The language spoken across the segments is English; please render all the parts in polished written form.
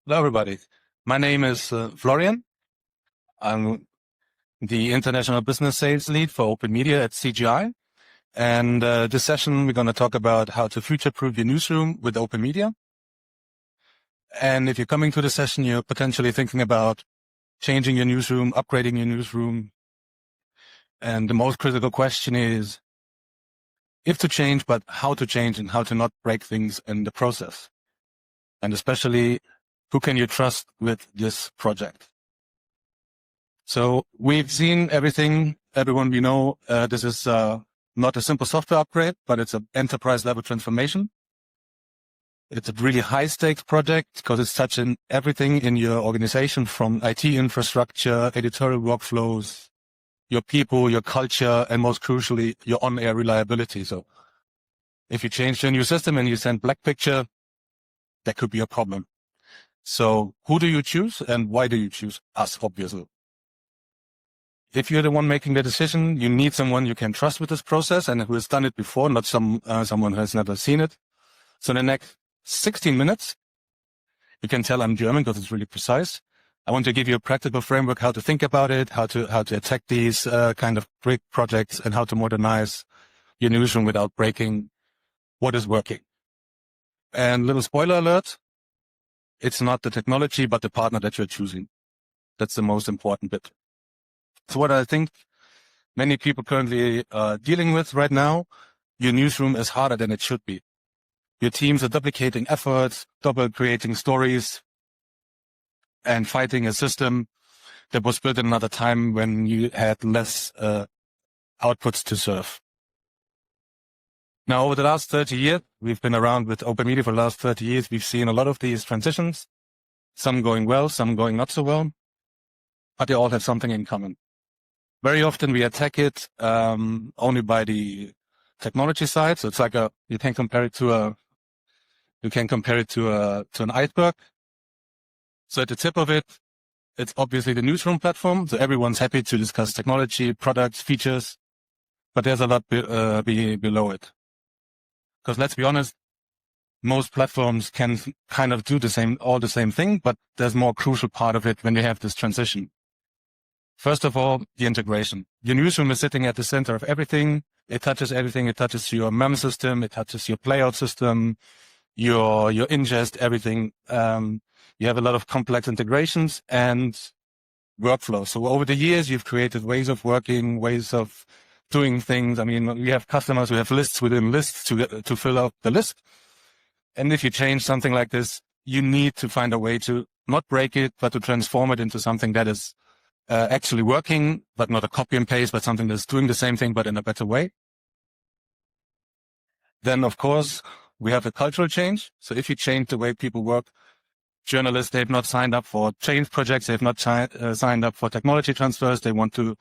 Hello, everybody. My name is Florian. I'm the International Business Sales Lead for OpenMedia at CGI. And this session, we're going to talk about how to future-proof your newsroom with OpenMedia. And if you're coming to the session, you're potentially thinking about changing your newsroom, upgrading your newsroom. And the most critical question is if to change, but how to change and how to not break things in the process. And especially, who can you trust with this project? So we've seen everything, everyone we know, this is not a simple software upgrade, but it's an enterprise level transformation. It's a really high stakes project because it's touching everything in your organization, from IT infrastructure, editorial workflows, your people, your culture, and most crucially, your on-air reliability. So if you change to a new system and you send black picture, that could be a problem. So who do you choose and why do you choose us, obviously? If you're the one making the decision, you need someone you can trust with this process and who has done it before, not someone who has never seen it. So in the next 16 minutes, you can tell I'm German because it's really precise. I want to give you a practical framework, how to think about it, how to attack these kind of big projects, and how to modernize your newsroom without breaking what is working. And little spoiler alert, it's not the technology, but the partner that you're choosing. That's the most important bit. So what I think many people currently are dealing with right now, your newsroom is harder than it should be. Your teams are duplicating efforts, double creating stories, and fighting a system that was built in another time when you had less outputs to serve. Now, over the last 30 years, we've been around with OpenMedia for the last 30 years. We've seen a lot of these transitions, some going well, some going not so well, but they all have something in common. Very often we attack it only by the technology side. So it's like you can compare it to an iceberg. So at the tip of it, it's obviously the newsroom platform. So everyone's happy to discuss technology, products, features, but there's a lot below it. Because let's be honest, most platforms can kind of do all the same thing, but there's more crucial part of it when you have this transition. First of all, the integration. Your newsroom is sitting at the center of everything. It touches everything. It touches your MEM system. It touches your playout system, your ingest, everything. You have a lot of complex integrations and workflows. So over the years, you've created ways of working, ways of doing things. I mean, we have customers who have lists within lists to fill out the list. And if you change something like this, you need to find a way to not break it, but to transform it into something that is actually working, but not a copy and paste, but something that's doing the same thing, but in a better way. Then, of course, we have a cultural change. So if you change the way people work, journalists, they've not signed up for change projects. They've not signed up for technology transfers. They want to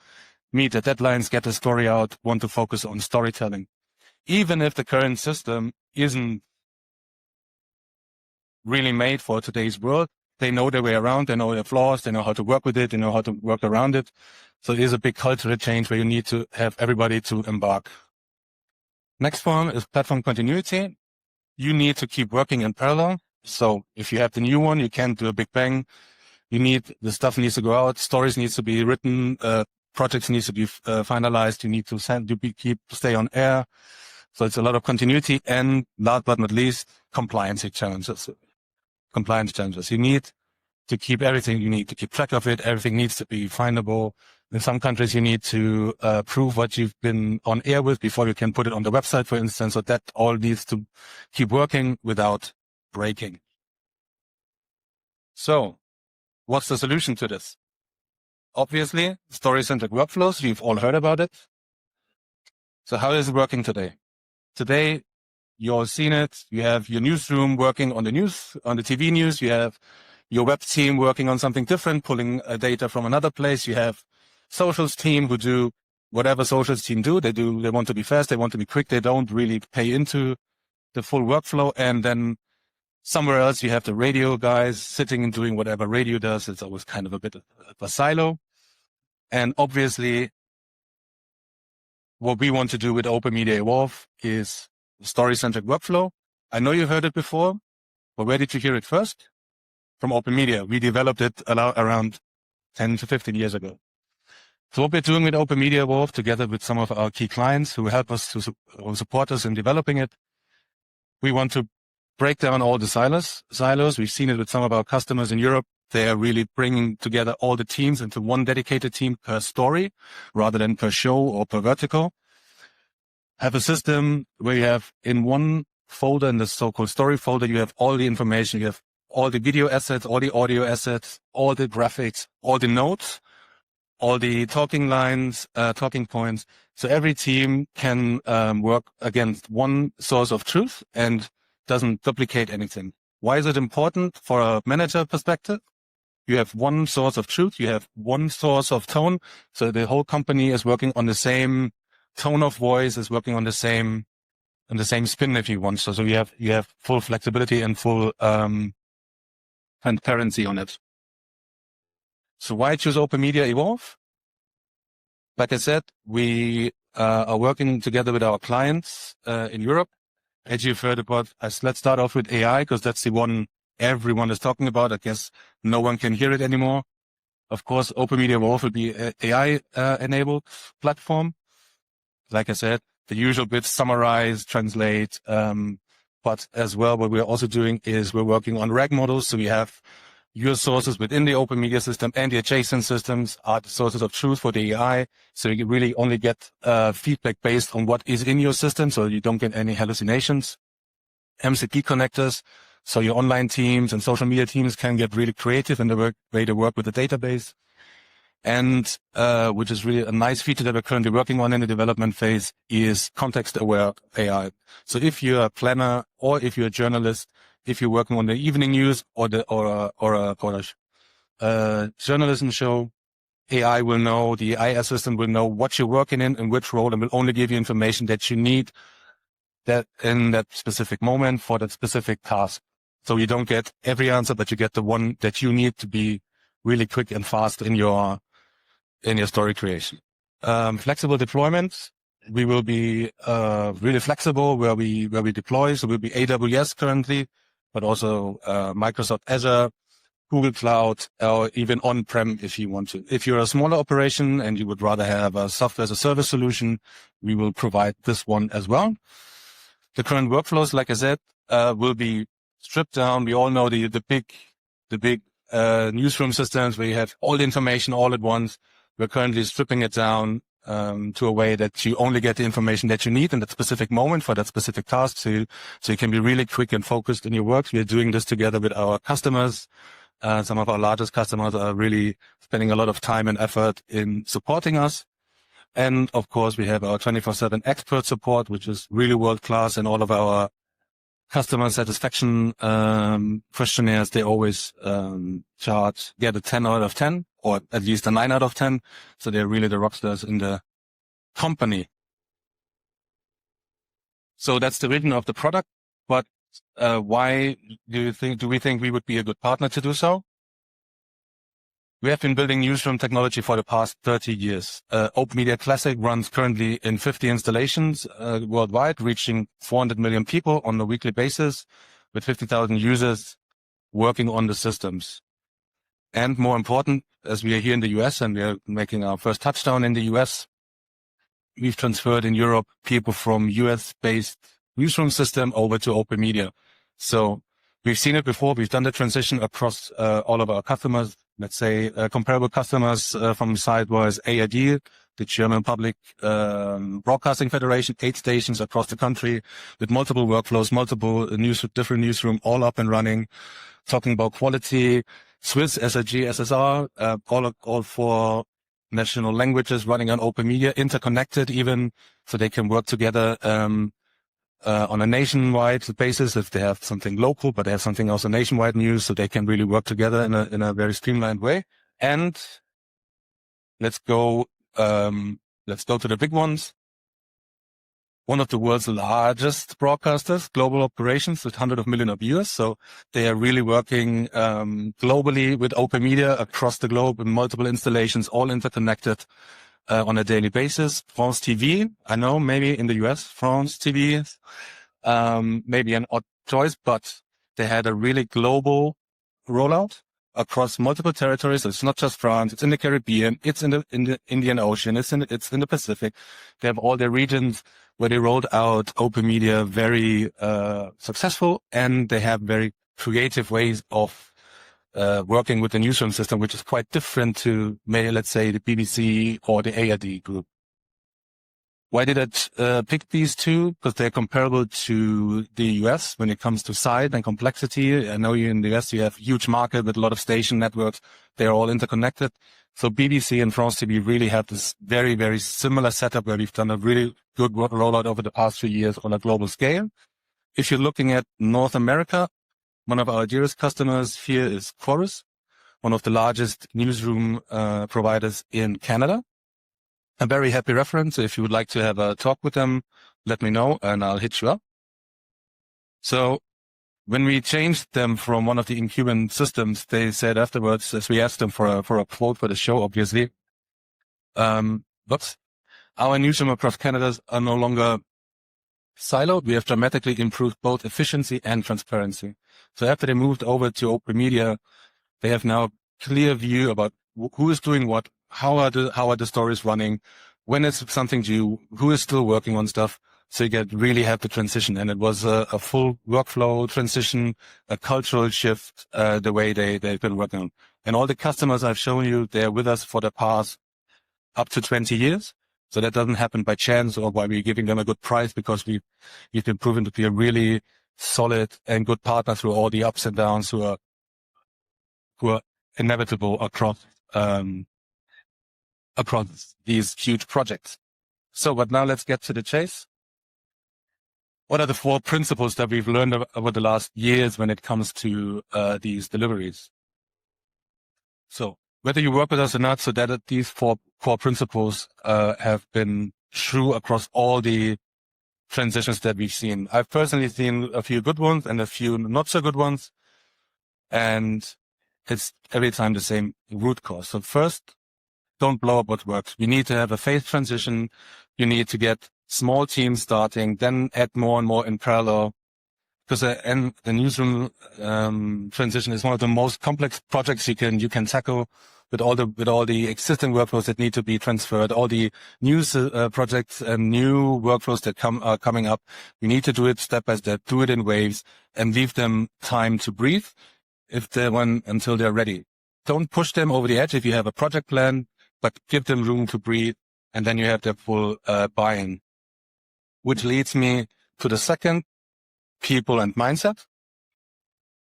meet the deadlines, get the story out, want to focus on storytelling. Even if the current system isn't really made for today's world, they know their way around, they know their flaws, they know how to work with it, they know how to work around it. So it is a big cultural change where you need to have everybody to embark. Next one is platform continuity. You need to keep working in parallel. So if you have the new one, you can't do a big bang. The stuff needs to go out, stories needs to be written, projects needs to be finalized. You need to stay on air. So it's a lot of continuity. And last but not least, compliance challenges. You need to keep everything. You need to keep track of it. Everything needs to be findable. In some countries, you need to prove what you've been on air with before you can put it on the website, for instance. So that all needs to keep working without breaking. So what's the solution to this? Obviously, story-centric workflows. You've all heard about it. So how is it working today? Today, you all seen it. You have your newsroom working on the news, on the TV news. You have your web team working on something different, pulling data from another place. You have socials team who do whatever socials team do. They want to be fast. They want to be quick. They don't really pay into the full workflow. And then somewhere else, you have the radio guys sitting and doing whatever radio does. It's always kind of a bit of a silo. And obviously, what we want to do with OpenMedia Evolve is story-centric workflow. I know you heard it before, but where did you hear it first? from OpenMedia. We developed it around 10 to 15 years ago. So what we're doing with OpenMedia Evolve, together with some of our key clients who help us who support us in developing it, we want to break down all the silos. We've seen it with some of our customers in Europe. They are really bringing together all the teams into one dedicated team per story rather than per show or per vertical. Have a system where you have in one folder, in the so-called story folder, you have all the information. You have all the video assets, all the audio assets, all the graphics, all the notes, all the talking lines, talking points. So every team can work against one source of truth and doesn't duplicate anything. Why is it important for a manager perspective? You have one source of truth. You have one source of tone. So the whole company is working on the same tone of voice, is working on the same spin, if you want. So you have full flexibility and full transparency on it. So why choose OpenMedia Evolve? Like I said, we are working together with our clients in Europe. As you've heard about, let's start off with AI, because that's the one everyone is talking about. I guess no one can hear it anymore. Of course, OpenMedia Evolve will be an AI-enabled platform. Like I said, the usual bits, summarize, translate. But as well, what we're also doing is we're working on RAG models. So we have your sources within the open media system and the adjacent systems are the sources of truth for the AI. So you really only get feedback based on what is in your system. So you don't get any hallucinations. MCP connectors. So your online teams and social media teams can get really creative in the way they work with the database. And which is really a nice feature that we're currently working on in the development phase is context-aware AI. So if you're a planner or if you're a journalist, if you're working on the evening news or a journalism show, AI will know, the AI assistant will know what you're working in which role, and will only give you information that you need that in that specific moment for that specific task. So you don't get every answer, but you get the one that you need to be really quick and fast in your story creation. Flexible deployment. We will be really flexible where we deploy. So we'll be AWS currently, but also Microsoft Azure, Google Cloud, or even on-prem if you want to. If you're a smaller operation and you would rather have a software as a service solution, we will provide this one as well. The current workflows, like I said, will be stripped down. We all know the big newsroom systems where you have all the information all at once. We're currently stripping it down to a way that you only get the information that you need in that specific moment for that specific task. So you can be really quick and focused in your work. We are doing this together with our customers. Some of our largest customers are really spending a lot of time and effort in supporting us. And of course, we have our 24/7 expert support, which is really world class, and all of our customer satisfaction questionnaires, they always get a 10 out of 10 or at least a 9 out of 10. So they're really the rock stars in the company. So that's the vision of the product. But why do we think we would be a good partner to do so? We have been building newsroom technology for the past 30 years. OpenMedia Classic runs currently in 50 installations worldwide, reaching 400 million people on a weekly basis, with 50,000 users working on the systems. And more important, as we are here in the US and we are making our first touchdown in the US, we've transferred in Europe people from US-based newsroom system over to OpenMedia. So we've seen it before. We've done the transition across all of our customers. Let's say comparable customers from side was ARD, the German Public Broadcasting Federation, 8 stations across the country with multiple workflows, multiple different newsroom, all up and running, talking about quality. Swiss, SRG, SSR, all 4 national languages running on OpenMedia, interconnected even, so they can work together on a nationwide basis if they have something local, but they have something else on nationwide news, so they can really work together in a very streamlined way. And let's go to the big ones. One of the world's largest broadcasters, global operations with hundreds of millions of viewers. So they are really working globally with OpenMedia across the globe in multiple installations, all interconnected on a daily basis. France TV, I know maybe in the US, France TV, maybe an odd choice, but they had a really global rollout across multiple territories. So it's not just France, it's in the Caribbean, it's in the Indian Ocean, it's in the Pacific. They have all their regions where they rolled out OpenMedia very successful, and they have very creative ways of working with the newsroom system, which is quite different to, let's say, the BBC or the ARD group. Why did I pick these two? Because they're comparable to the US when it comes to size and complexity. I know in the US you have a huge market with a lot of station networks. They're all interconnected. So BBC and France TV really have this very, very similar setup where we've done a really good rollout over the past few years on a global scale. If you're looking at North America, one of our dearest customers here is Chorus, one of the largest newsroom providers in Canada. A very happy reference. If you would like to have a talk with them, let me know and I'll hit you up. So when we changed them from one of the incumbent systems, they said afterwards, as we asked them for a quote for the show, obviously, but our newsroom across Canada are no longer siloed. We have dramatically improved both efficiency and transparency. So after they moved over to OpenMedia, they have now a clear view about who is doing what, how are the stories running, when is something due, who is still working on stuff. So you really have the transition, and it was a full workflow transition, a cultural shift, the way they've been working on. And all the customers I've shown you, they're with us for the past up to 20 years. So that doesn't happen by chance or by we giving them a good price, because we've been proven to be a really solid and good partner through all the ups and downs who are inevitable across these huge projects. So, but now let's get to the chase. What are the 4 principles that we've learned over the last years when it comes to these deliveries? So whether you work with us or not, so that these 4 core principles have been true across all the transitions that we've seen. I've personally seen a few good ones and a few not so good ones. And it's every time the same root cause. So first, don't blow up what works. You need to have a phased transition. You need to get small teams starting, then add more and more in parallel. Because the newsroom transition is one of the most complex projects you can tackle with all the existing workflows that need to be transferred, all the news projects and new workflows that are coming up. You need to do it step by step, do it in waves, and leave them time to breathe until they're ready. Don't push them over the edge if you have a project plan, but give them room to breathe, and then you have their full buy-in. Which leads me to the second, people and mindset.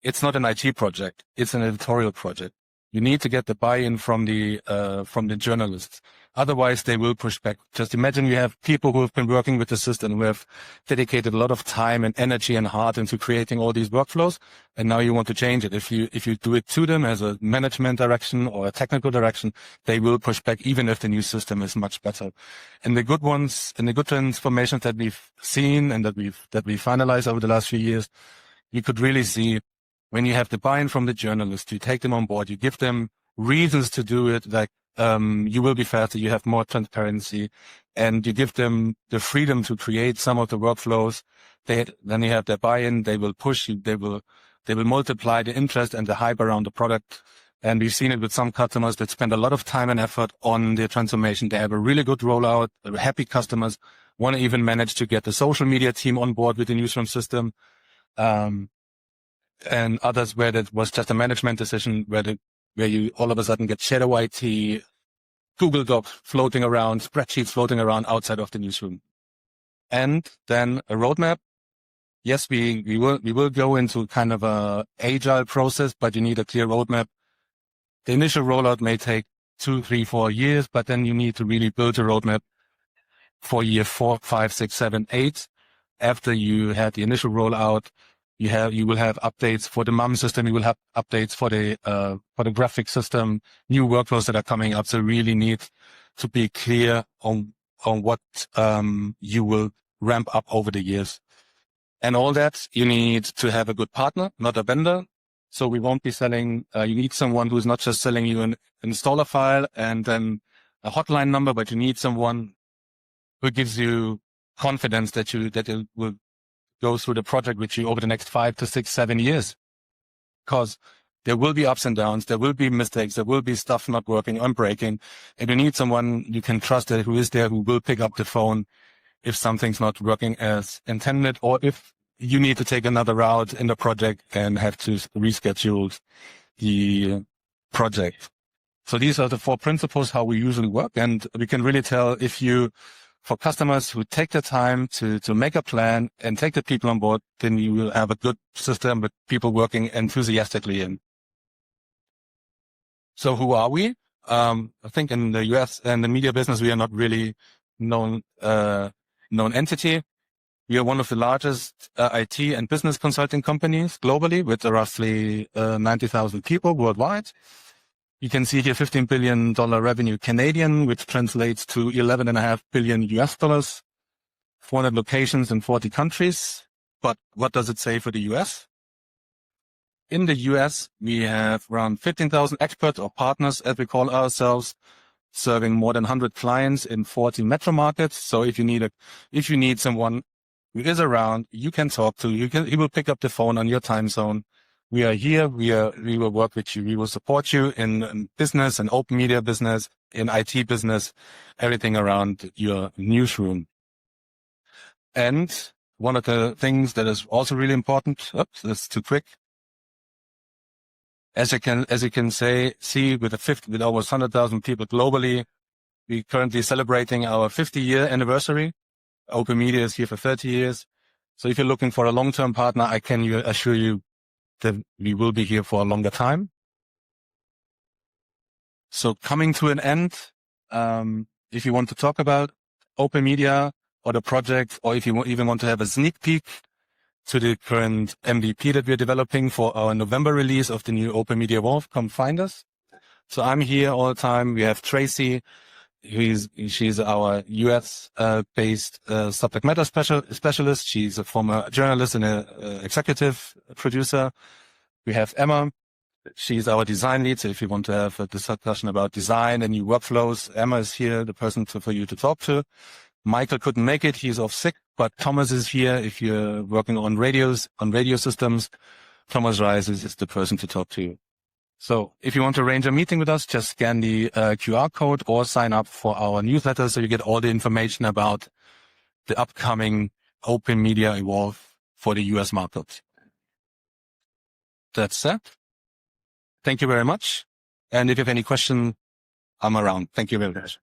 It's not an IT project. It's an editorial project. You need to get the buy-in from the journalists. Otherwise, they will push back. Just imagine you have people who have been working with the system, who have dedicated a lot of time and energy and heart into creating all these workflows, and now you want to change it. If you do it to them as a management direction or a technical direction, they will push back, even if the new system is much better. And the good ones and the good transformations that we've seen and that we finalized over the last few years, you could really see when you have the buy-in from the journalists, you take them on board, you give them reasons to do it, like you will be faster, you have more transparency, and you give them the freedom to create some of the workflows. Then you have their buy-in, they will push you, they will multiply the interest and the hype around the product. And we've seen it with some customers that spend a lot of time and effort on their transformation. They have a really good rollout, they're happy customers, want to even manage to get the social media team on board with the newsroom system. And others where that was just a management decision where you all of a sudden get shadow IT, Google Docs floating around, spreadsheets floating around outside of the newsroom. And then a roadmap. Yes, we will go into kind of a agile process, but you need a clear roadmap. The initial rollout may take 2, 3, 4 years, but then you need to really build a roadmap for year 4, 5, 6, 7, 8. After you had the initial rollout, you will have updates for the MUM system. You will have updates for the graphic system, new workflows that are coming up. So really need to be clear on what you will ramp up over the years. And all that, you need to have a good partner, not a vendor. So we won't be selling, you need someone who's not just selling you an installer file and then a hotline number, but you need someone who gives you confidence that it will go through the project with you over the next 5 to 6, 7 years. Because There will be ups and downs. There will be mistakes. There will be stuff not working or breaking. And you need someone you can trust that who is there, who will pick up the phone if something's not working as intended, or if you need to take another route in the project and have to reschedule the project. So these are the 4 principles how we usually work. And we can really tell if you, for customers who take the time to make a plan and take the people on board, then you will have a good system with people working enthusiastically in. So who are we? I think in the US and the media business, we are not really known entity. We are one of the largest IT and business consulting companies globally, with roughly 90,000 people worldwide. You can see here $15 billion revenue Canadian, which translates to $11.5 billion US dollars, 400 locations in 40 countries. But what does it say for the US? In the US, we have around 15,000 experts or partners, as we call ourselves, serving more than 100 clients in 40 metro markets. So if you need someone who is around, you can talk to, he will pick up the phone on your time zone. We are here. We will work with you. We will support you in business and open media business, in IT business, everything around your newsroom. And one of the things that is also really important, that's too quick. As you can see with almost 100,000 people globally, we're currently celebrating our 50-year anniversary. OpenMedia is here for 30 years. So if you're looking for a long-term partner, I can assure you that we will be here for a longer time. So coming to an end, if you want to talk about OpenMedia or the project, or if you even want to have a sneak peek to the current MVP that we're developing for our November release of the new OpenMedia Evolve, come find us. So I'm here all the time. We have Tracy. She's our US based subject matter specialist. She's a former journalist and a executive producer. We have Emma. She's our design lead. So if you want to have a discussion about design and new workflows, Emma is here, the person for you to talk to. Michael couldn't make it. He's off sick, but Thomas is here. If you're working on radio systems, Thomas Reis is the person to talk to. So if you want to arrange a meeting with us, just scan the QR code or sign up for our newsletter so you get all the information about the upcoming OpenMedia Evolve for the US market. That's it. Thank you very much. And if you have any question, I'm around. Thank you very much.